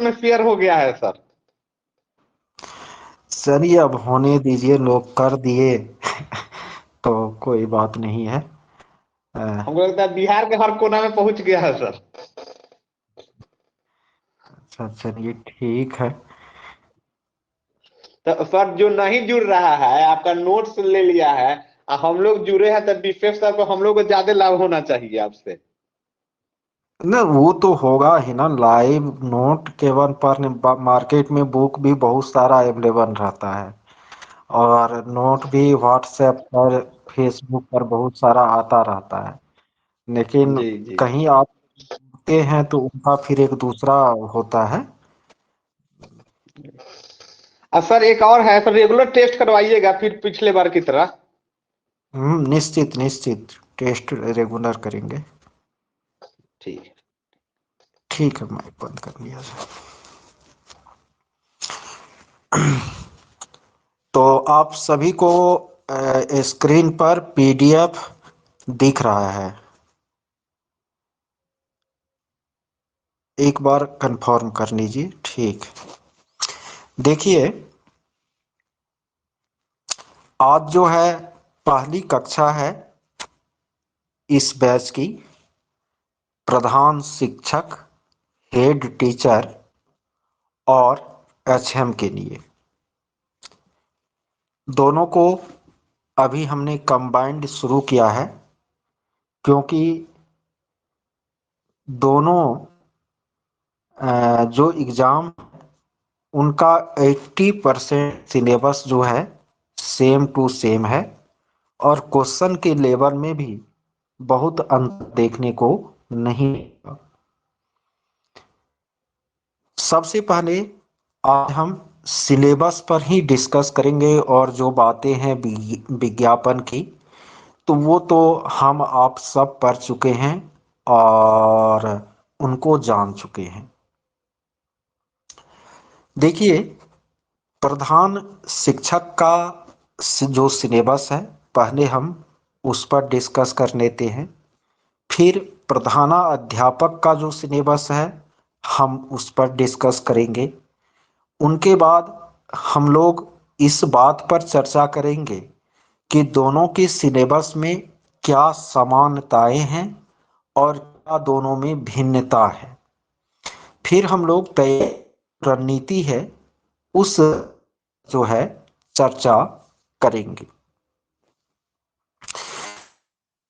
में शेयर हो गया है सर। चलिए अब होने दीजिए, लोग कर दिए तो कोई बात नहीं है। हमको लगता है बिहार के हर कोना में पहुंच गया है सर। अच्छा चलिए ठीक है। तो सर जो नहीं जुड़ रहा है आपका नोट्स ले लिया है, और हम लोग जुड़े हैं, तो डिफेंस सर को हम लोग को ज्यादा लाभ होना चाहिए आपसे। ना वो तो होगा ही ना, लाइव नोट केवल पर मार्केट में बुक भी बहुत सारा अवेलेबल रहता है, और नोट भी व्हाट्सएप पर फेसबुक पर बहुत सारा आता रहता है। लेकिन जी जी। कहीं आप होते हैं तो उनका फिर एक दूसरा होता है। अब सर एक और है सर, रेगुलर टेस्ट करवाइएगा फिर पिछले बार की तरह। निश्चित निश्चित, टेस्ट रेगुलर करेंगे। ठीक है। ठीक है, मैं बंद कर लिया जाए। तो आप सभी को स्क्रीन पर पीडीएफ दिख रहा है, एक बार कंफर्म कर लीजिए। ठीक, देखिए आज जो है पहली कक्षा है इस बैच की, प्रधान शिक्षक, हेड टीचर और एचएम के लिए। दोनों को अभी हमने कंबाइंड शुरू किया है, क्योंकि दोनों जो एग्ज़ाम उनका 80% सिलेबस जो है सेम टू सेम है, और क्वेश्चन के लेवल में भी बहुत अंतर देखने को नहीं मिलेगा। सबसे पहले आज हम सिलेबस पर ही डिस्कस करेंगे, और जो बातें हैं विज्ञापन की, तो वो तो हम आप सब पढ़ चुके हैं और उनको जान चुके हैं। देखिए, प्रधान शिक्षक का जो सिलेबस है पहले हम उस पर डिस्कस कर लेते हैं। फिर प्रधाना अध्यापक का जो सिलेबस है हम उस पर डिस्कस करेंगे। उनके बाद हम लोग इस बात पर चर्चा करेंगे कि दोनों के सिलेबस में क्या समानताएं हैं और क्या दोनों में भिन्नता है। फिर हम लोग तय रणनीति है उस जो है चर्चा करेंगे।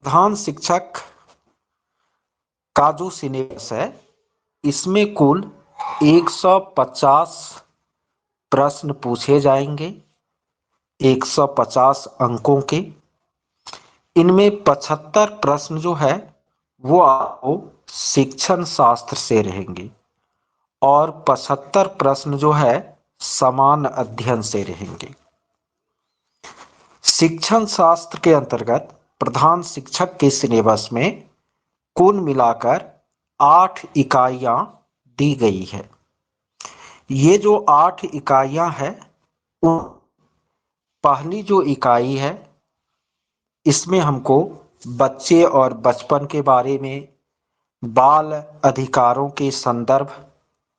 प्रधान शिक्षक का जो सिलेबस है इसमें कुल 150 प्रश्न पूछे जाएंगे, 150 अंकों के। इनमें 75 प्रश्न जो है वो आपको शिक्षण शास्त्र से रहेंगे, और 75 प्रश्न जो है समान अध्ययन से रहेंगे। शिक्षण शास्त्र के अंतर्गत प्रधान शिक्षक के सिलेबस में कुल मिलाकर 8 इकाइयां दी गई है। ये जो 8 इकाइयां हैं, पहली जो इकाई है इसमें हमको बच्चे और बचपन के बारे में, बाल अधिकारों के संदर्भ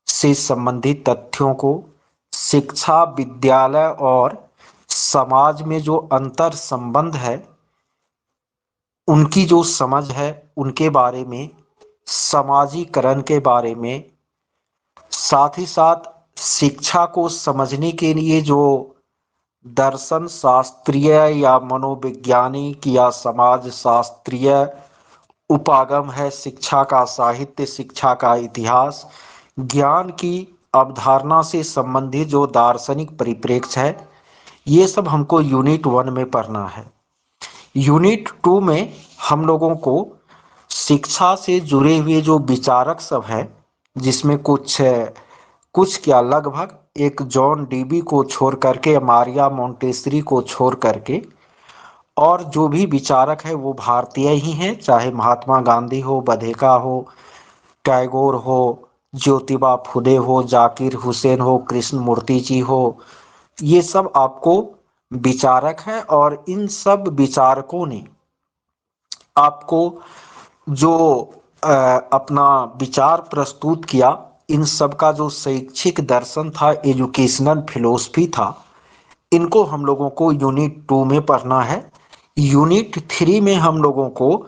से संबंधित तथ्यों को, शिक्षा, विद्यालय और समाज में जो अंतर संबंध है उनकी जो समझ है उनके बारे में, समाजीकरण के बारे में, साथ ही साथ शिक्षा को समझने के लिए जो दर्शन शास्त्रीय या मनोवैज्ञानिक या समाज शास्त्रीय उपागम है शिक्षा का, साहित्य शिक्षा का, इतिहास ज्ञान की अवधारणा से संबंधित जो दार्शनिक परिप्रेक्ष्य है, ये सब हमको यूनिट 1 में पढ़ना है। यूनिट 2 में हम लोगों को शिक्षा से जुड़े हुए जो विचारक सब हैं, जिसमें कुछ कुछ क्या लगभग एक जॉन डीबी को छोड़ करके, मारिया मोंटेसरी को छोड़ करके, और जो भी विचारक है वो भारतीय ही हैं, चाहे महात्मा गांधी हो, बधेका हो, टैगोर हो, ज्योतिबा फुले हो, जाकिर हुसैन हो, कृष्ण मूर्ति जी हो, ये सब आपको विचारक हैं। और इन सब विचारकों ने आपको जो अपना विचार प्रस्तुत किया, इन सब का जो शैक्षिक दर्शन था, एजुकेशनल फिलोसफी था, इनको हम लोगों को यूनिट 2 में पढ़ना है। यूनिट 3 में हम लोगों को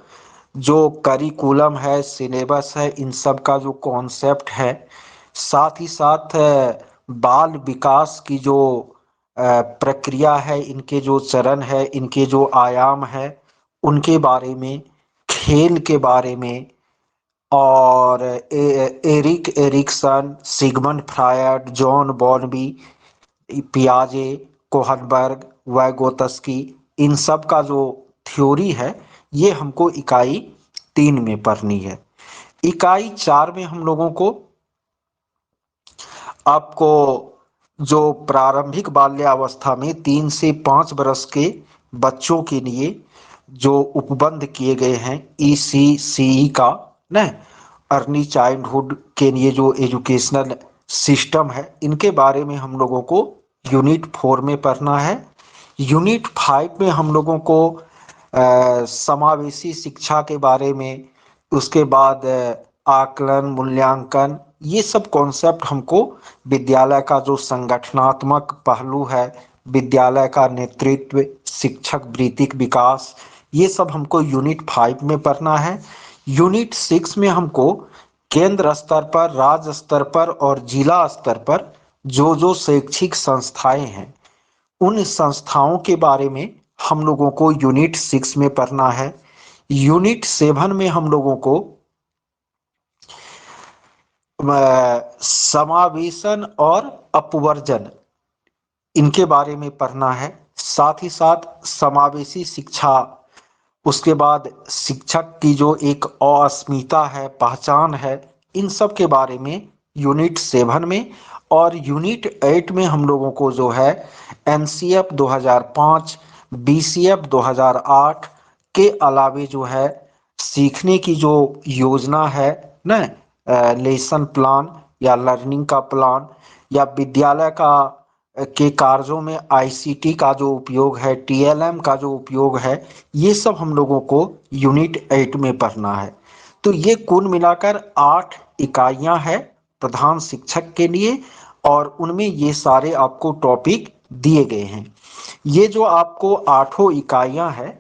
जो करिकुलम है, सिलेबस है, इन सब का जो कॉन्सेप्ट है, साथ ही साथ बाल विकास की जो प्रक्रिया है, इनके जो चरण है, इनके जो आयाम है, उनके बारे में, खेल के बारे में, और Erik Erikson, Sigmund Freud, John Bowlby, पियाजे, कोहनबर्ग, वैगोत्स्की, इन सब का जो थ्योरी है, ये हमको इकाई 3 में पढ़नी है। इकाई 4 में हम लोगों को आपको जो प्रारंभिक बाल्यावस्था में 3 से 5 वर्ष के बच्चों के लिए जो उपबंध किए गए हैं ECCE का न, अर्ली चाइल्डहुड के लिए जो एजुकेशनल सिस्टम है, इनके बारे में हम लोगों को यूनिट 4 में पढ़ना है। यूनिट 5 में हम लोगों को समावेशी शिक्षा के बारे में, उसके बाद आकलन, मूल्यांकन, ये सब कॉन्सेप्ट हमको विद्यालय का जो संगठनात्मक पहलू है, विद्यालय का नेतृत्व, शिक्षक वृत्तिक विकास, ये सब हमको यूनिट 5 में पढ़ना है। यूनिट 6 में हमको केंद्र स्तर पर, राज्य स्तर पर और जिला स्तर पर जो जो शैक्षिक संस्थाएं हैं, उन संस्थाओं के बारे में हम लोगों को यूनिट 6 में पढ़ना है। यूनिट 7 में हम लोगों को समावेशन और अपवर्जन, इनके बारे में पढ़ना है। साथ ही साथ समावेशी शिक्षा, उसके बाद शिक्षक की जो एक अस्मिता है, पहचान है, इन सब के बारे में यूनिट 7 में। और यूनिट 8 में हम लोगों को जो है NCF 2005, BCF 2008 के अलावे जो है सीखने की जो योजना है न, लेसन प्लान या लर्निंग का प्लान, या विद्यालय का के कार्यों में ICT का जो उपयोग है, TLM का जो उपयोग है, ये सब हम लोगों को यूनिट 8 में पढ़ना है। तो ये कुल मिलाकर 8 इकाइयां हैं प्रधान शिक्षक के लिए, और उनमें ये सारे आपको टॉपिक दिए गए हैं। ये जो आपको 8 इकाइयां हैं,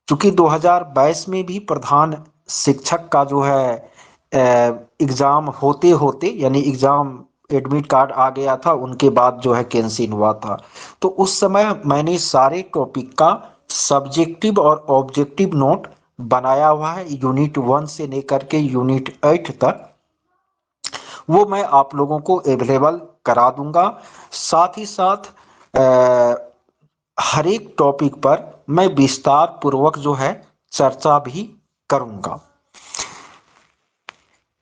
चूंकि 2022 में भी प्रधान शिक्षक का जो है एग्जाम होते होते, यानी एग्जाम एडमिट कार्ड आ गया था, उनके बाद जो है कैंसिल हुआ था, तो उस समय मैंने सारे टॉपिक का सब्जेक्टिव और ऑब्जेक्टिव नोट बनाया हुआ है, यूनिट 1 से लेकर के यूनिट 8 तक, वो मैं आप लोगों को अवेलेबल करा दूंगा। साथ ही साथ हर एक टॉपिक पर मैं विस्तार पूर्वक जो है चर्चा भी करूंगा।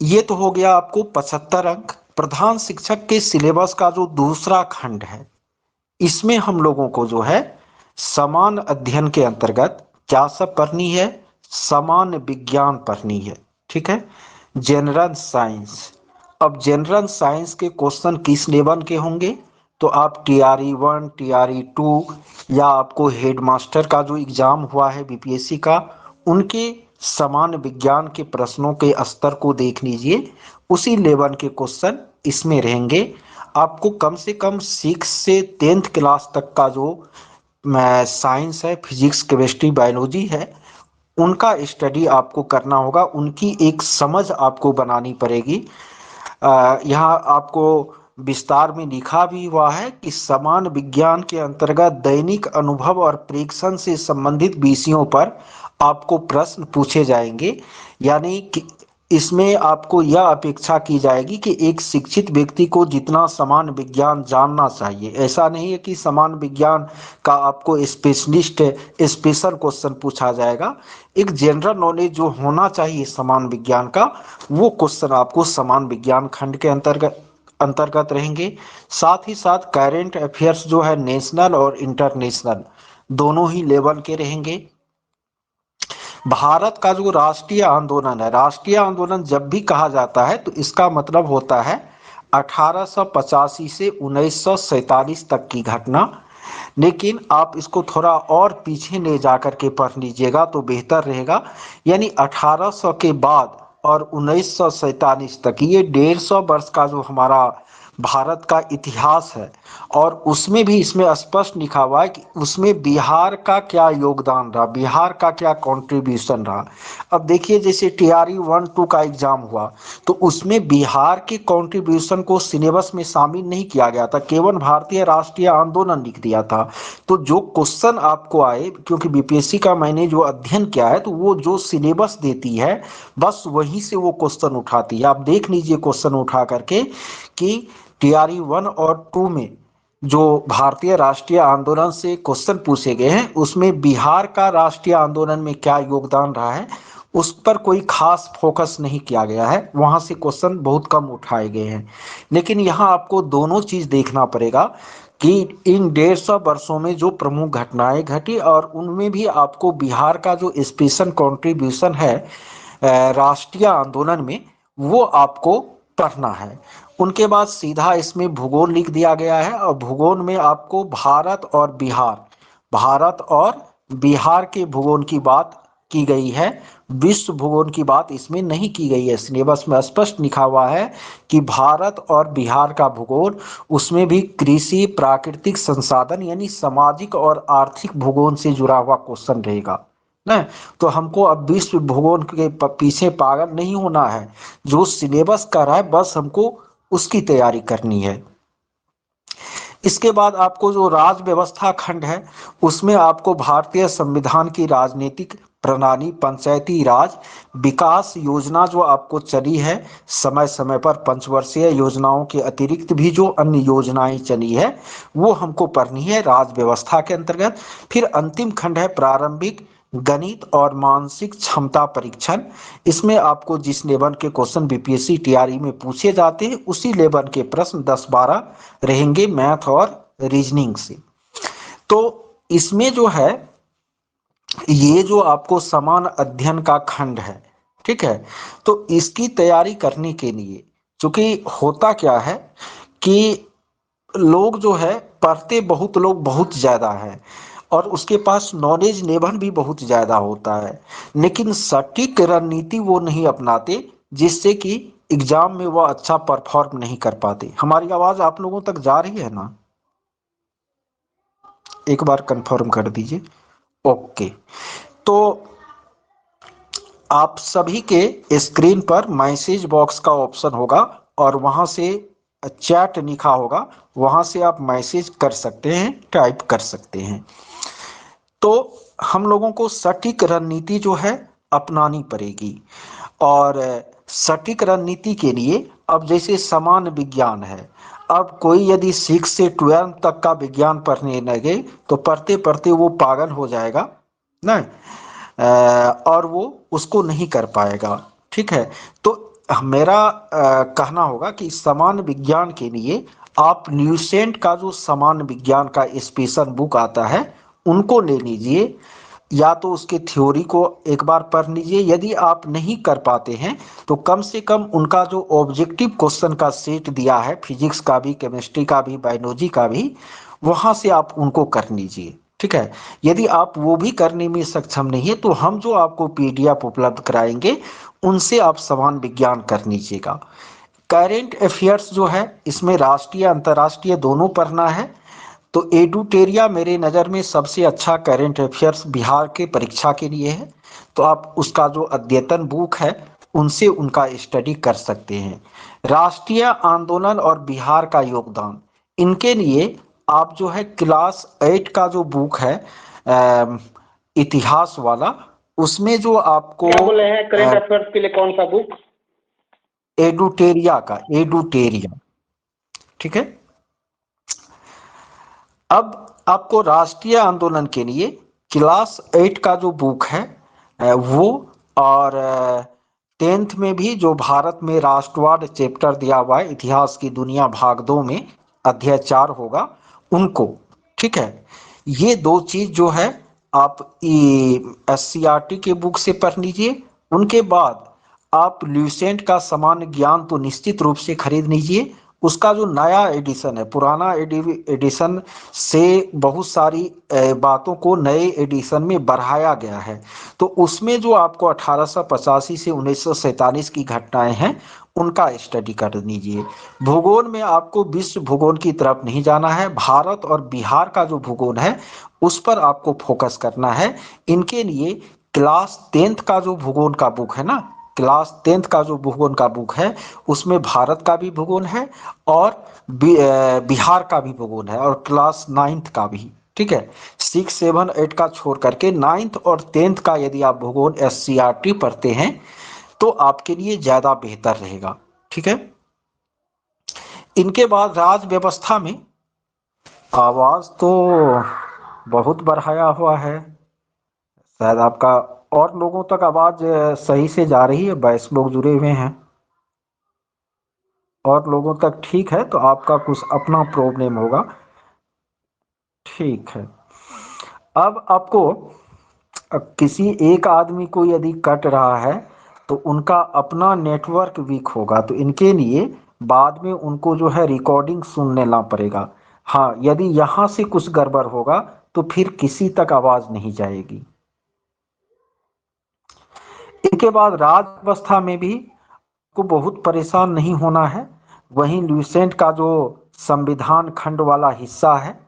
ये तो हो गया आपको 75 अंक। प्रधान शिक्षक के सिलेबस का जो दूसरा खंड है, इसमें हम लोगों को जो है समान अध्ययन के अंतर्गत क्या सब पढ़नी है, समान विज्ञान पढ़नी है, ठीक है, जनरल साइंस। अब जनरल साइंस के क्वेश्चन किस लेवल के होंगे, तो आप TRE 1, TRE 2 या आपको हेडमास्टर का जो एग्जाम हुआ है BPSC का, उनके समान विज्ञान के प्रश्नों के स्तर को देख लीजिए, उसी लेवल के क्वेश्चन इसमें रहेंगे। आपको कम से कम 6 से 10th क्लास तक का जो साइंस है, फिजिक्स, केमिस्ट्री, बायोलॉजी है, उनका स्टडी आपको करना होगा, उनकी एक समझ आपको बनानी पड़ेगी। यहाँ आपको विस्तार में लिखा भी हुआ है कि समान विज्ञान के अंतर्गत दैनिक अनुभव और प्रेक्षण से संबंधित विषयों पर आपको प्रश्न पूछे जाएंगे। यानी कि इसमें आपको यह अपेक्षा की जाएगी कि एक शिक्षित व्यक्ति को जितना समान विज्ञान जानना चाहिए, ऐसा नहीं है कि समान विज्ञान का आपको स्पेशलिस्ट स्पेशल क्वेश्चन पूछा जाएगा। एक जनरल नॉलेज जो होना चाहिए समान विज्ञान का, वो क्वेश्चन आपको समान विज्ञान खंड के अंतर्गत रहेंगे। साथ ही साथ करंट अफेयर्स जो है नेशनल और इंटरनेशनल दोनों ही लेवल के रहेंगे। भारत का जो राष्ट्रीय आंदोलन है, राष्ट्रीय आंदोलन जब भी कहा जाता है तो इसका मतलब होता है 1885 से 1947 तक की घटना। लेकिन आप इसको थोड़ा और पीछे ले जाकर के पढ़ लीजिएगा तो बेहतर रहेगा। यानी 1800 के बाद और 1947 तक, ये 150 वर्ष का जो हमारा भारत का इतिहास है, और उसमें भी इसमें स्पष्ट लिखा हुआ है कि उसमें बिहार का क्या योगदान रहा, बिहार का क्या कंट्रीब्यूशन रहा। अब देखिए, जैसे टीआरई 1-2 का एग्जाम हुआ तो उसमें बिहार के कंट्रीब्यूशन को सिलेबस में शामिल नहीं किया गया था, केवल भारतीय राष्ट्रीय आंदोलन लिख दिया था। तो जो क्वेश्चन आपको आए, क्योंकि बीपीएससी का मैंने जो अध्ययन किया है, तो वो जो सिलेबस देती है बस वहीं से वो क्वेश्चन उठाती है। आप देख लीजिए क्वेश्चन उठा करके कि टीआरई 1 और 2 में जो भारतीय राष्ट्रीय आंदोलन से क्वेश्चन पूछे गए हैं, उसमें बिहार का राष्ट्रीय आंदोलन में क्या योगदान रहा है उस पर कोई खास फोकस नहीं किया गया है, वहां से क्वेश्चन बहुत कम उठाए गए हैं। लेकिन यहाँ आपको दोनों चीज देखना पड़ेगा कि इन 150 वर्षों में जो प्रमुख घटनाएं घटी, और उनमें भी आपको बिहार का जो स्पेशल कंट्रीब्यूशन है राष्ट्रीय आंदोलन में, वो आपको पढ़ना है। उनके बाद सीधा इसमें भूगोल लिख दिया गया है, और भूगोल में आपको भारत और बिहार के भूगोल की बात की गई है, विश्व भूगोल की बात इसमें नहीं की गई है। सिलेबस में स्पष्ट लिखा हुआ है कि भारत और बिहार का भूगोल, उसमें भी कृषि, प्राकृतिक संसाधन यानी सामाजिक और आर्थिक भूगोल से जुड़ा हुआ क्वेश्चन रहेगा ना। तो हमको अब विश्व भूगोल के पीछे पागल नहीं होना है, जो सिलेबस कर रहा है बस हमको उसकी तैयारी करनी है। इसके बाद आपको जो राज व्यवस्था खंड है, उसमें आपको भारतीय संविधान की राजनीतिक प्रणाली, पंचायती राज विकास योजना जो आपको चली है समय समय पर, पंचवर्षीय योजनाओं के अतिरिक्त भी जो अन्य योजनाएं चली है वो हमको पढ़नी है राज व्यवस्था के अंतर्गत। फिर अंतिम खंड है प्रारंभिक गणित और मानसिक क्षमता परीक्षण। इसमें आपको जिस लेवल के क्वेश्चन बीपीएससी टीआरई में पूछे जाते हैं उसी लेवल के प्रश्न 10-12 रहेंगे मैथ और रीजनिंग से। तो इसमें जो है, ये जो आपको समान अध्ययन का खंड है, ठीक है, तो इसकी तैयारी करने के लिए, क्योंकि होता क्या है कि लोग जो है पढ़ते बहुत, लोग बहुत ज्यादा है और उसके पास नॉलेज लेवल भी बहुत ज्यादा होता है, लेकिन सटीक रणनीति वो नहीं अपनाते, जिससे कि एग्जाम में वो अच्छा परफॉर्म नहीं कर पाते। हमारी आवाज आप लोगों तक जा रही है ना? एक बार कंफर्म कर दीजिए। ओके, तो आप सभी के स्क्रीन पर मैसेज बॉक्स का ऑप्शन होगा और वहां से चैट लिखा होगा, वहां से आप मैसेज कर सकते हैं, टाइप कर सकते हैं। तो हम लोगों को सटीक रणनीति जो है अपनानी पड़ेगी, और सटीक रणनीति के लिए अब जैसे समान विज्ञान है, अब कोई यदि 6 से 12 तक का विज्ञान पढ़ने लगे तो पढ़ते पढ़ते वो पागल हो जाएगा ना, और वो उसको नहीं कर पाएगा, ठीक है। तो मेरा कहना होगा कि समान विज्ञान के लिए आप ल्यूसेंट का जो समान विज्ञान का स्पेशल बुक आता है उनको ले लीजिए, या तो उसके थ्योरी को एक बार पढ़ लीजिए। यदि आप नहीं कर पाते हैं तो कम से कम उनका जो ऑब्जेक्टिव क्वेश्चन का सेट दिया है, फिजिक्स का भी, केमिस्ट्री का भी, बायोलॉजी का भी, वहां से आप उनको कर लीजिए, ठीक है। यदि आप वो भी करने में सक्षम नहीं है तो हम जो आपको पीडीएफ उपलब्ध कराएंगे उनसे आप समान विज्ञान कर लीजिएगा। करेंट अफेयर्स जो है इसमें राष्ट्रीय अंतर्राष्ट्रीय दोनों पढ़ना है। तो एडुटेरिया मेरे नज़र में सबसे अच्छा करेंट अफेयर्स बिहार के परीक्षा के लिए है, तो आप उसका जो अद्यतन बुक है उनसे उनका स्टडी कर सकते हैं। राष्ट्रीय आंदोलन और बिहार का योगदान, इनके लिए आप जो है क्लास 8 का जो बुक है इतिहास वाला, उसमें जो आपको क्या बोले हैं करेंट अफेयर्स के लिए कौन सा बुक? एडुटेरिया का, एडुटेरिया, ठीक है। अब आपको राष्ट्रीय आंदोलन के लिए क्लास 8 का जो बुक है वो, और 10th में भी जो भारत में राष्ट्रवाद चैप्टर दिया हुआ है, इतिहास की दुनिया भाग 2 में अध्याय 4 होगा उनको, ठीक है। ये दो चीज जो है आप SCRT के बुक से पढ़ लीजिए। उनके बाद आप ल्यूसेंट का समान ज्ञान तो निश्चित रूप से खरीद लीजिए, उसका जो नया एडिशन है, पुराना एडिशन से बहुत सारी बातों को नए एडिशन में बढ़ाया गया है। तो उसमें जो आपको 1885 से 1947 की घटनाएं हैं उनका स्टडी कर लीजिए। भूगोल में आपको विश्व भूगोल की तरफ नहीं जाना है, भारत और बिहार का जो भूगोल है उस पर आपको फोकस करना है। इनके लिए क्लास 10th का जो भूगोल का बुक है ना, क्लास 10th का जो भूगोल का बुक है उसमें भारत का भी भूगोल है और बिहार का भी भूगोल है और क्लास 9th का भी। ठीक है, 6, 7, 8 का छोड़ करके 9th और 10th का यदि आप भूगोल SCRT पढ़ते हैं तो आपके लिए ज्यादा बेहतर रहेगा। ठीक है, इनके बाद राज व्यवस्था में आवाज तो बहुत बढ़ाया हुआ है, शायद आपका और लोगों तक आवाज सही से जा रही है, 22 लोग जुड़े हुए हैं और लोगों तक ठीक है, तो आपका कुछ अपना प्रॉब्लम होगा। ठीक है, अब आपको किसी एक आदमी को यदि कट रहा है तो उनका अपना नेटवर्क वीक होगा, तो इनके लिए बाद में उनको जो है रिकॉर्डिंग सुन लेना पड़ेगा। हाँ, यदि यहाँ से कुछ गड़बड़ होगा तो फिर किसी तक आवाज नहीं जाएगी। इनके बाद राज व्यवस्था में भी को बहुत परेशान नहीं होना है। वहीं ल्यूसेंट का जो संविधान खंड वाला हिस्सा है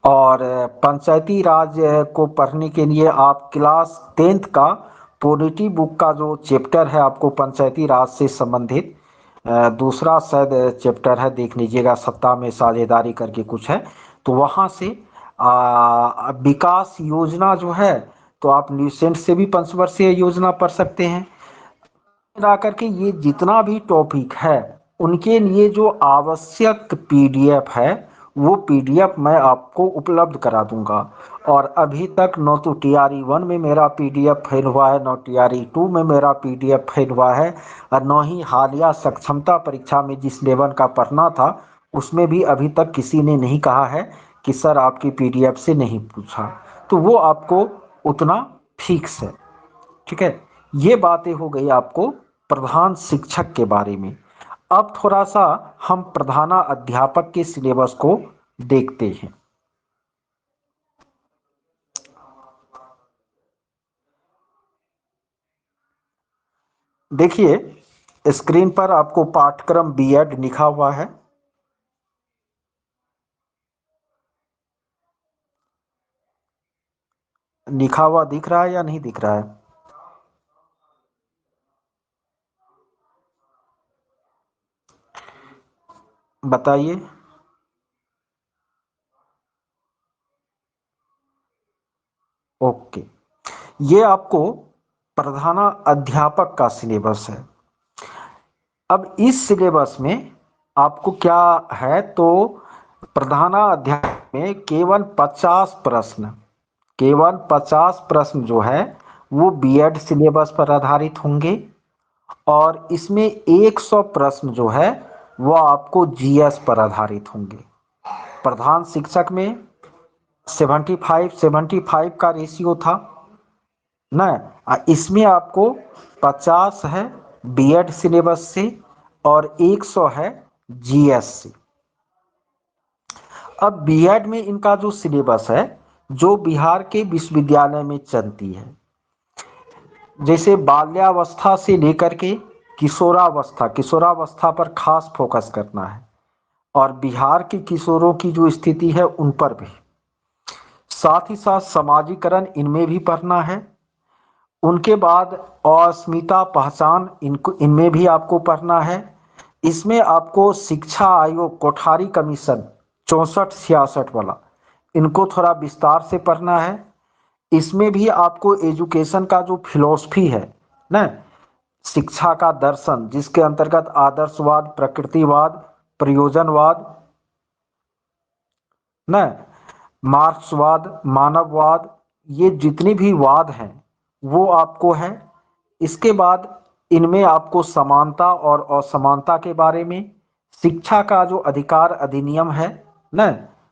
और पंचायती राज को पढ़ने के लिए आप क्लास 10th का पॉलिटी बुक का जो चैप्टर है आपको पंचायती राज से संबंधित दूसरा शायद चैप्टर है, देख लीजिएगा, सत्ता में साझेदारी करके कुछ है, तो वहां से विकास योजना जो है, तो आप ल्यूसेंट से भी पंचवर्षीय योजना पढ़ सकते हैं। मिला करके ये जितना भी टॉपिक है उनके लिए जो आवश्यक पीडीएफ है वो पीडीएफ मैं आपको उपलब्ध करा दूंगा। और अभी तक न तो TRE 1 में मेरा पीडीएफ फेल हुआ है, न TRE 2 में मेरा पीडीएफ फेल हुआ है, और न ही हालिया सक्षमता परीक्षा में जिस लेवल का पढ़ना था उसमें भी अभी तक किसी ने नहीं कहा है कि सर आपकी पीडीएफ से नहीं पूछा। तो वो आपको उतना फिक्स है। ठीक है, ये बातें हो गई आपको प्रधान शिक्षक के बारे में। अब थोड़ा सा हम प्रधाना अध्यापक के सिलेबस को देखते हैं। देखिए स्क्रीन पर आपको पाठ्यक्रम B.Ed लिखा हुआ है। लिखा हुआ दिख रहा है या नहीं दिख रहा है? बताइए। ओके, ये आपको प्रधाना अध्यापक का सिलेबस है। अब इस सिलेबस में आपको क्या है, तो प्रधाना अध्यापक में केवल 50 प्रश्न, केवल 50 प्रश्न जो है वो B.Ed सिलेबस पर आधारित होंगे और इसमें 100 प्रश्न जो है वो आपको GS पर आधारित होंगे। प्रधान शिक्षक में 75-75 का रेशियो था ना, इसमें आपको 50 है B.Ed सिलेबस से और 100 है GS से। अब B.Ed में इनका जो सिलेबस है जो बिहार के विश्वविद्यालय में चलती है, जैसे बाल्यावस्था से लेकर के किशोरावस्था, किशोरावस्था पर खास फोकस करना है और बिहार के किशोरों की जो स्थिति है उन पर भी, साथ ही साथ समाजीकरण इनमें भी पढ़ना है। उनके बाद अस्मिता पहचान इनमें भी आपको पढ़ना है। इसमें आपको शिक्षा आयोग कोठारी कमीशन 64-66 वाला, इनको थोड़ा विस्तार से पढ़ना है। इसमें भी आपको एजुकेशन का जो फिलॉसफी है ना, शिक्षा का दर्शन, जिसके अंतर्गत आदर्शवाद, प्रकृतिवाद, प्रयोजनवाद न, मार्क्सवाद, मानववाद, ये जितने भी वाद हैं वो आपको है। इसके बाद इनमें आपको समानता और असमानता के बारे में, शिक्षा का जो अधिकार अधिनियम है न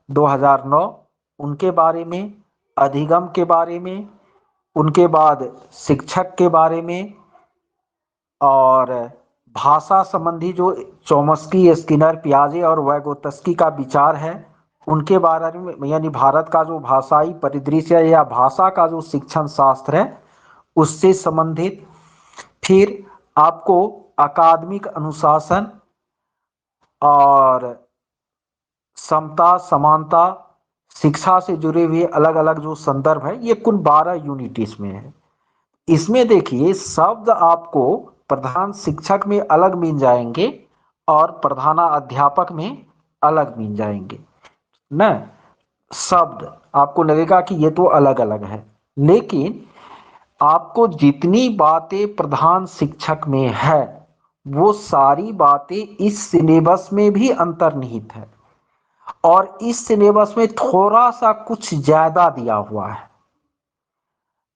2009 उनके बारे में, अधिगम के बारे में, उनके बाद शिक्षक के बारे में और भाषा संबंधी जो चोम्स्की, स्किनर, पियाजे और वैगोत्स्की का विचार है उनके बारे में, यानी भारत का जो भाषाई परिदृश्य या भाषा का जो शिक्षण शास्त्र है उससे संबंधित। फिर आपको अकादमिक अनुशासन और समता, समानता, शिक्षा से जुड़े हुए अलग अलग जो संदर्भ है, ये कुल 12 यूनिट इसमें है। इसमें देखिए शब्द आपको प्रधान शिक्षक में अलग मिल जाएंगे और प्रधानाध्यापक में अलग मिल जाएंगे ना। शब्द आपको लगेगा कि ये तो अलग अलग है, लेकिन आपको जितनी बातें प्रधान शिक्षक में है वो सारी बातें इस सिलेबस में भी अंतर्निहित है और इस सिलेबस में थोड़ा सा कुछ ज्यादा दिया हुआ है।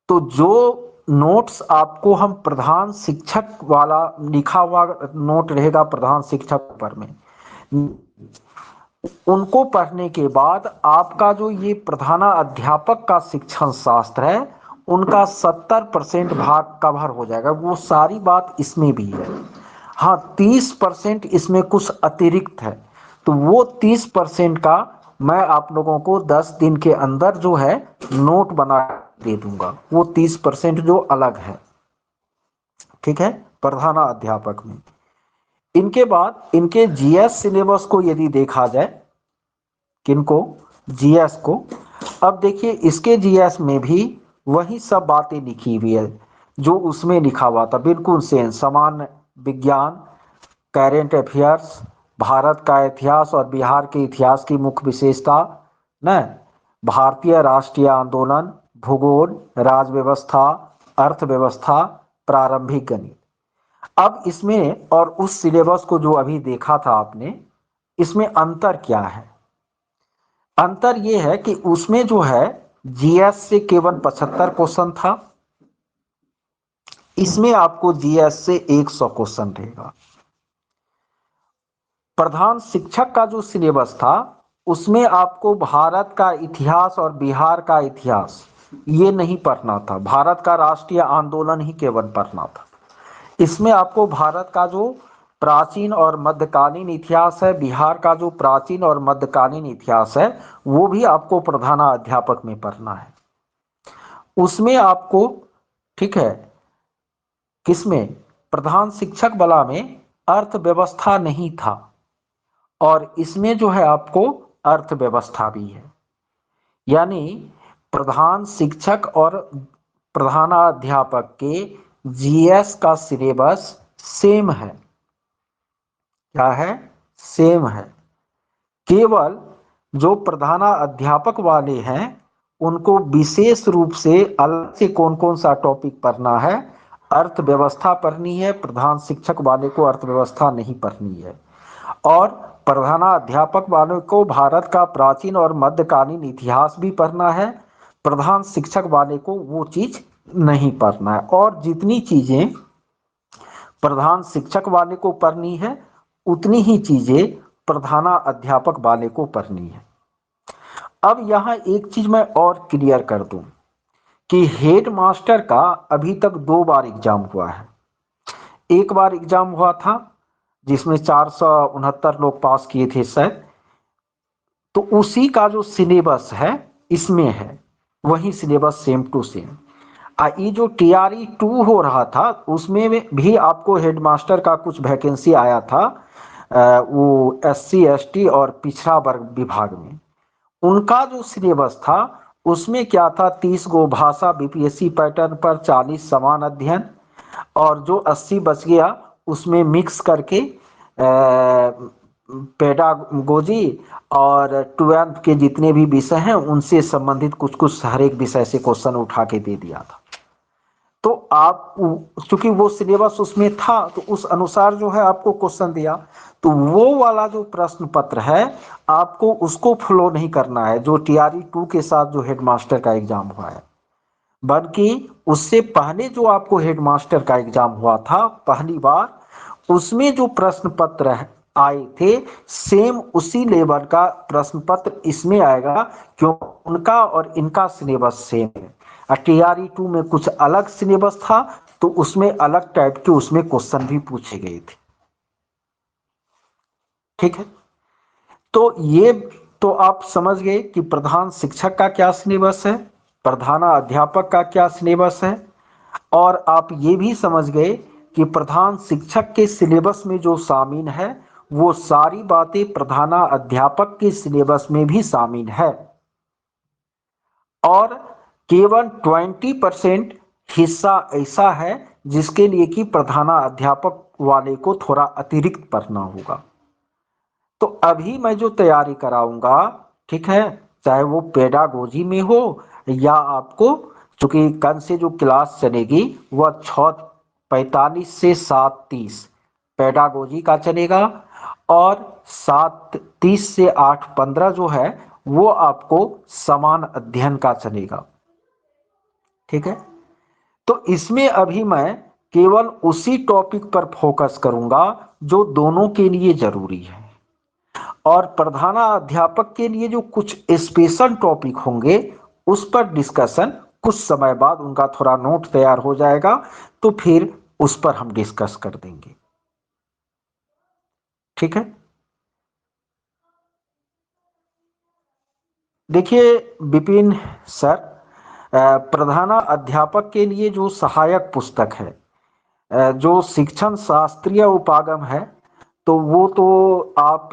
तो जो नोट्स आपको हम प्रधान शिक्षक वाला लिखा हुआ नोट रहेगा प्रधान शिक्षक पर में, उनको पढ़ने के बाद आपका जो ये प्रधानाध्यापक का शिक्षण शास्त्र है उनका 70% भाग कवर हो जाएगा। वो सारी बात इसमें भी है। हाँ, 30% इसमें कुछ अतिरिक्त है, तो वो 30% का मैं आप लोगों को 10 दिन के अंदर जो है नोट बना दे दूंगा। वो 30% जो अलग है, ठीक है, प्रधानाध्यापक में। इनके बाद इनके जीएस सिलेबस को यदि देखा जाए, किनको, जीएस को, अब देखिए इसके जीएस में भी वही सब बातें लिखी हुई है जो उसमें लिखा हुआ था, बिल्कुल सेम। सामान्य विज्ञान, करेंट अफेयर्स, भारत का इतिहास और बिहार के इतिहास की मुख्य विशेषता न, भारतीय राष्ट्रीय आंदोलन, भूगोल, राज व्यवस्था, अर्थव्यवस्था, प्रारंभिक गणित। अब इसमें और उस सिलेबस को जो अभी देखा था आपने, इसमें अंतर क्या है? अंतर यह है कि उसमें जो है जीएस से केवल 75 क्वेश्चन था, इसमें आपको जीएस से 100 क्वेश्चन रहेगा। प्रधान शिक्षक का जो सिलेबस था उसमें आपको भारत का इतिहास और बिहार का इतिहास ये नहीं पढ़ना था, भारत का राष्ट्रीय आंदोलन ही केवल पढ़ना था। इसमें आपको भारत का जो प्राचीन और मध्यकालीन इतिहास है, बिहार का जो प्राचीन और मध्यकालीन इतिहास है, वो भी आपको प्रधानाध्यापक में पढ़ना है। उसमें आपको, ठीक है, किसमें, प्रधान शिक्षक वाला में अर्थव्यवस्था नहीं था और इसमें जो है आपको अर्थव्यवस्था भी है। यानी प्रधान शिक्षक और प्रधानाध्यापक के जीएस का सिलेबस सेम है। क्या है? सेम है। केवल जो प्रधानाध्यापक वाले हैं उनको विशेष रूप से अलग से कौन कौन सा टॉपिक पढ़ना है, अर्थव्यवस्था पढ़नी है। प्रधान शिक्षक वाले को अर्थव्यवस्था नहीं पढ़नी है और प्रधानाध्यापक वालों को भारत का प्राचीन और मध्यकालीन इतिहास भी पढ़ना है। प्रधान शिक्षक वाले को वो चीज नहीं पढ़ना है। और जितनी चीजें प्रधान शिक्षक वाले को पढ़नी है उतनी ही चीजें प्रधानाध्यापक वाले को पढ़नी है। अब यहां एक चीज मैं और क्लियर कर दूं कि हेड मास्टर का अभी तक 2 बार एग्जाम हुआ है। एक बार एग्जाम हुआ था जिसमें 469 लोग पास किए थे शायद, तो उसी का जो सिलेबस है इसमें है, वही सिलेबस सेम टू सेम। ये जो TRE 2 हो रहा था उसमें भी आपको हेडमास्टर का कुछ वैकेंसी आया था, वो SC ST और पिछड़ा वर्ग विभाग में। उनका जो सिलेबस था उसमें क्या था, 30 गो भाषा BPSC पैटर्न पर, 40 समान अध्ययन और जो 80 बच गया उसमें मिक्स करके पेडागोजी और 12th के जितने भी विषय हैं उनसे संबंधित कुछ कुछ हर एक विषय से क्वेश्चन उठा के दे दिया था। तो आप चूंकि वो सिलेबस उसमें था तो उस अनुसार जो है आपको क्वेश्चन दिया, तो वो वाला जो प्रश्न पत्र है आपको उसको फॉलो नहीं करना है जो TRE 2 के साथ जो हेडमास्टर का एग्जाम हुआ है, बल्कि उससे पहले जो आपको हेडमास्टर का एग्जाम हुआ था पहली बार, उसमें जो प्रश्न पत्र आए थे सेम उसी लेवल का प्रश्न पत्र इसमें आएगा, क्यों उनका और इनका सिलेबस सेम है। TRE 2 में कुछ अलग सिलेबस था तो उसमें अलग टाइप के उसमें क्वेश्चन भी पूछे गए थे। ठीक है। तो ये तो आप समझ गए कि प्रधान शिक्षक का क्या सिलेबस है, प्रधानाध्यापक का क्या सिलेबस है, और आप ये भी समझ गए कि प्रधान शिक्षक के सिलेबस में जो शामिल है वो सारी बातें प्रधानाध्यापक के सिलेबस में भी शामिल है, और केवल 20% हिस्सा ऐसा है जिसके लिए कि प्रधानाध्यापक वाले को थोड़ा अतिरिक्त पढ़ना होगा। तो अभी मैं जो तैयारी कराऊंगा, ठीक है, चाहे वो पेडागोजी में हो या आपको, चूंकि कल से जो क्लास चलेगी वह 6:45 से 7:30 पेडागोजी का चलेगा, और 7:30 से 8:15 जो है वो आपको समान अध्ययन का चलेगा। ठीक है। तो इसमें अभी मैं केवल उसी टॉपिक पर फोकस करूंगा जो दोनों के लिए जरूरी है, और प्रधानाध्यापक के लिए जो कुछ स्पेशल टॉपिक होंगे उस पर डिस्कशन कुछ समय बाद, उनका थोड़ा नोट तैयार हो जाएगा तो फिर उस पर हम डिस्कस कर देंगे। ठीक है। देखिए विपिन सर, प्रधानाध्यापक के लिए जो सहायक पुस्तक है, जो शिक्षण शास्त्रीय उपागम है, तो वो तो आप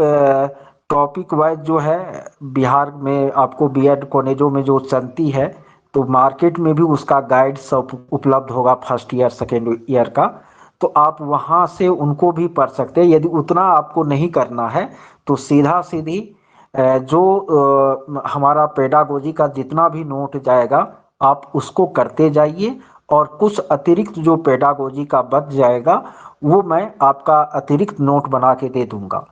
टॉपिक वाइज जो है बिहार में आपको बीएड कॉलेजों में जो चलती है, तो मार्केट में भी उसका गाइड सब उपलब्ध होगा फर्स्ट ईयर सेकेंड ईयर का, तो आप वहाँ से उनको भी पढ़ सकते हैं। यदि उतना आपको नहीं करना है तो सीधा सीधी जो हमारा पेडागोजी का जितना भी नोट जाएगा आप उसको करते जाइए, और कुछ अतिरिक्त जो पेडागोजी का बच जाएगा वो मैं आपका अतिरिक्त नोट बना के दे दूंगा।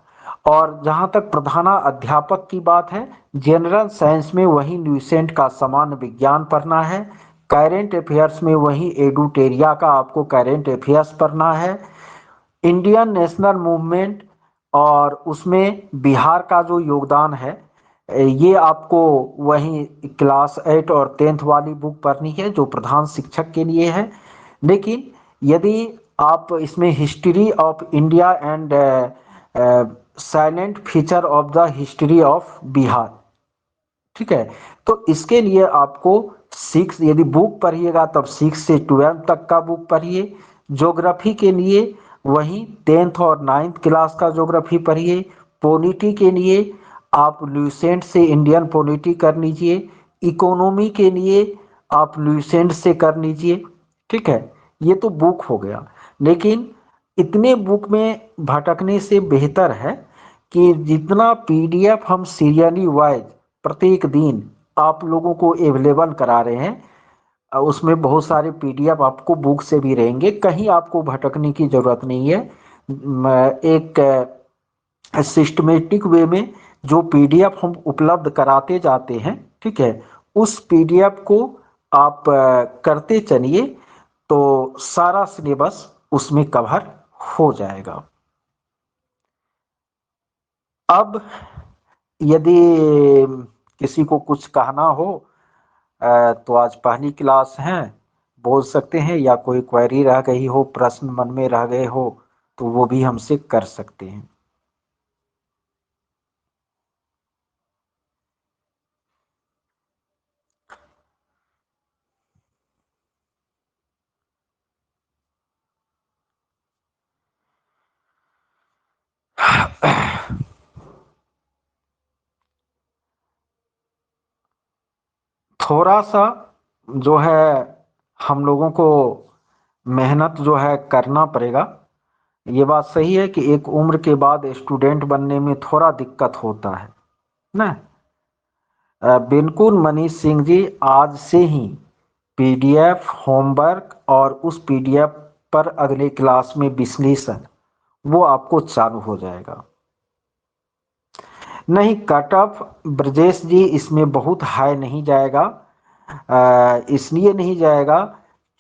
और जहाँ तक प्रधाना अध्यापक की बात है, जनरल साइंस में वही ल्यूसेंट का सामान्य विज्ञान पढ़ना है, करेंट अफेयर्स में वही एडुटेरिया का आपको करेंट अफेयर्स पढ़ना है, इंडियन नेशनल मूवमेंट और उसमें बिहार का जो योगदान है ये आपको वही क्लास 8 और 10th वाली बुक पढ़नी है जो प्रधान शिक्षक के लिए है। लेकिन यदि आप इसमें history of India and silent feature of the history of Bihar, ठीक है, तो इसके लिए आपको 6, यदि बुक पढ़िएगा तब 6 से 12 तक का बुक पढ़िए। ज्योग्राफी के लिए वही 10th और 9th क्लास का ज्योग्राफी पढ़िए। पॉलिटी के लिए आप ल्यूसेंट से इंडियन पॉलिटी कर लीजिए। इकोनॉमी के लिए आप ल्यूसेंट से कर लीजिए। ठीक है, ये तो बुक हो गया, लेकिन इतने बुक में भटकने से बेहतर है कि जितना पीडीएफ हम सीरियली वाइज प्रत्येक दिन आप लोगों को अवेलेबल करा रहे हैं, उसमें बहुत सारे पीडीएफ आपको बुक से भी रहेंगे, कहीं आपको भटकने की जरूरत नहीं है। एक सिस्टमेटिक वे में जो पीडीएफ हम उपलब्ध कराते जाते हैं, ठीक है, उस पीडीएफ को आप करते चलिए तो सारा सिलेबस उसमें कवर हो जाएगा। अब यदि किसी को कुछ कहना हो तो आज पहली क्लास है, बोल सकते हैं, या कोई क्वेरी रह गई हो, प्रश्न मन में रह गए हो तो वो भी हमसे कर सकते हैं। थोड़ा सा जो है हम लोगों को मेहनत जो है करना पड़ेगा। ये बात सही है कि एक उम्र के बाद स्टूडेंट बनने में थोड़ा दिक्कत होता है ना। बिल्कुल मनीष सिंह जी, आज से ही पीडीएफ होमवर्क और उस पीडीएफ पर अगले क्लास में विश्लेषण वो आपको चालू हो जाएगा। नहीं, कट ऑफ ब्रजेश जी इसमें बहुत हाई नहीं जाएगा, इसलिए नहीं जाएगा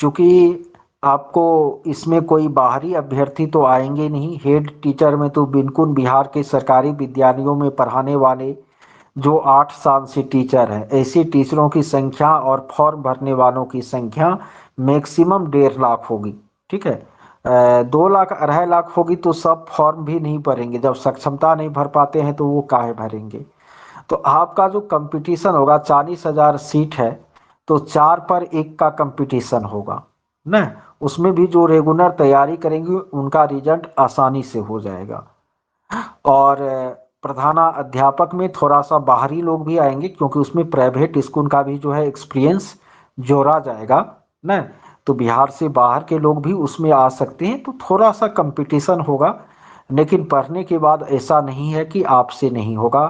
क्योंकि आपको इसमें कोई बाहरी अभ्यर्थी तो आएंगे नहीं। हेड टीचर में तो बिल्कुल बिहार के सरकारी विद्यालयों में पढ़ाने वाले जो 8 साल से टीचर है, ऐसे टीचरों की संख्या और फॉर्म भरने वालों की संख्या मैक्सिमम 1.5 लाख होगी। ठीक है, 2 लाख 2.5 लाख होगी तो सब फॉर्म भी नहीं भरेंगे, जब सक्षमता नहीं भर पाते हैं तो वो काहे भरेंगे। तो आपका जो कंपटीशन होगा, 40,000 सीट है तो 4 पर 1 का कंपटीशन होगा ना। उसमें भी जो रेगुलर तैयारी करेंगे उनका रिजल्ट आसानी से हो जाएगा। और प्रधाना अध्यापक में थोड़ा सा बाहरी लोग भी आएंगे, क्योंकि उसमें प्राइवेट स्कूल का भी जो है एक्सपीरियंस जोड़ा जाएगा ना। तो बिहार से बाहर के लोग भी उसमें आ सकते हैं, तो थोड़ा सा कंपटीशन होगा। लेकिन पढ़ने के बाद ऐसा नहीं है कि आपसे नहीं होगा,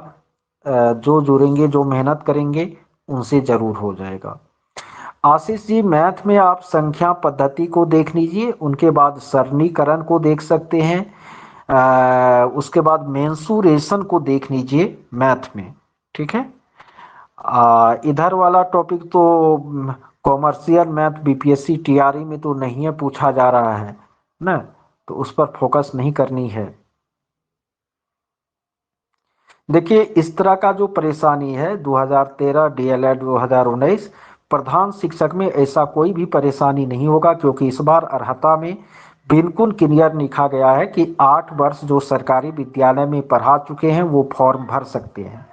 जो जुड़ेंगे जो मेहनत करेंगे उनसे जरूर हो जाएगा। आशीष जी, मैथ में आप संख्या पद्धति को देख लीजिए, उनके बाद सरलीकरण को देख सकते हैं, उसके बाद मेंसुरेशन को देख लीजिए मैथ में। ठीक है। इधर वाला टॉपिक तो कॉमर्शियल मैथ बीपीएससी टीआरई में तो नहीं है, पूछा जा रहा है ना, तो उस पर फोकस नहीं करनी है। देखिए, इस तरह का जो परेशानी है 2013 डीएलएड 2019 प्रधान शिक्षक में ऐसा कोई भी परेशानी नहीं होगा, क्योंकि इस बार अर्हता में बिल्कुल क्लियर लिखा गया है कि 8 वर्ष जो सरकारी विद्यालय में पढ़ा चुके हैं वो फॉर्म भर सकते हैं।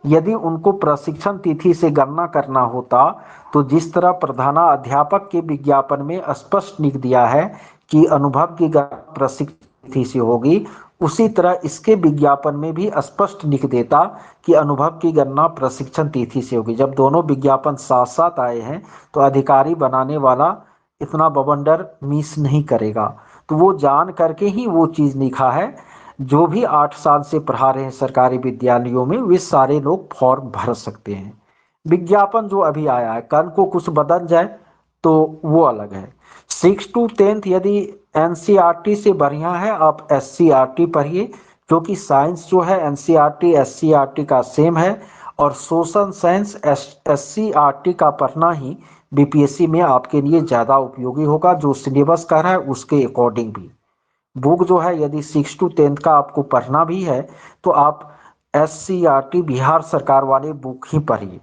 यदि उनको प्रशिक्षण तिथि से गणना करना होता तो जिस तरह प्रधाना अध्यापक के विज्ञापन में स्पष्ट लिख दिया है कि अनुभव की गणना प्रशिक्षण तिथि से होगी, उसी तरह इसके विज्ञापन में भी स्पष्ट लिख देता कि अनुभव की गणना प्रशिक्षण तिथि से होगी। जब दोनों विज्ञापन साथ साथ आए हैं तो अधिकारी बनाने वाला इतना बवंडर मिस नहीं करेगा। तो वो जान करके ही वो चीज लिखा है। जो भी 8 साल से पढ़ा रहे हैं सरकारी विद्यालयों में वे सारे लोग फॉर्म भर सकते हैं। विज्ञापन जो अभी आया है, कल को कुछ बदल जाए तो वो अलग है। 6 to 10 यदि एनसीईआरटी से बढ़िया है, आप एससीईआरटी पढ़िए, क्योंकि साइंस जो है एनसीईआरटी एससीईआरटी का सेम है, और सोशल साइंस एससीईआरटी का पढ़ना ही बीपीएससी में आपके लिए ज़्यादा उपयोगी होगा, जो सिलेबस कर रहा है उसके अकॉर्डिंग भी। बुक जो है यदि 6 to 10 का आपको पढ़ना भी है तो आप एससीईआरटी बिहार सरकार वाले बुक ही पढ़िए।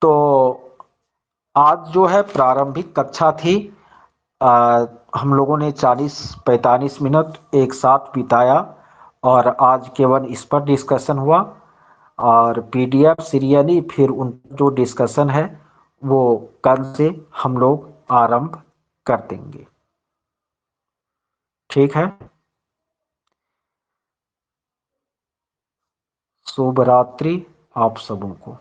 तो आज जो है प्रारंभिक कक्षा थी। हम लोगों ने 40-45 मिनट एक साथ बिताया और आज केवल इस पर डिस्कशन हुआ, और पीडीएफ सीरियली फिर उन जो डिस्कशन है वो कल से हम लोग आरंभ कर देंगे। ठीक है। शुभ रात्रि आप सबों को।